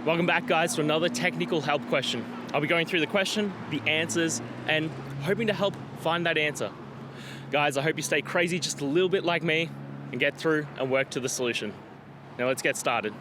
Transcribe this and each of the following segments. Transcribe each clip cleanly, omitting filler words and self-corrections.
Welcome back, guys, to another technical help question. I'll be going through the question, the answers, and hoping to help find that answer. Guys, I hope you stay crazy just a little bit like me and get through and work to the solution. Now let's get started.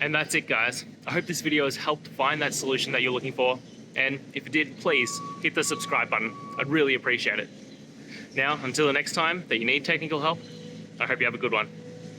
And that's it, guys. I hope this video has helped find that solution that you're looking for. And if it did, please hit the subscribe button. I'd really appreciate it. Now, until the next time that you need technical help, I hope you have a good one.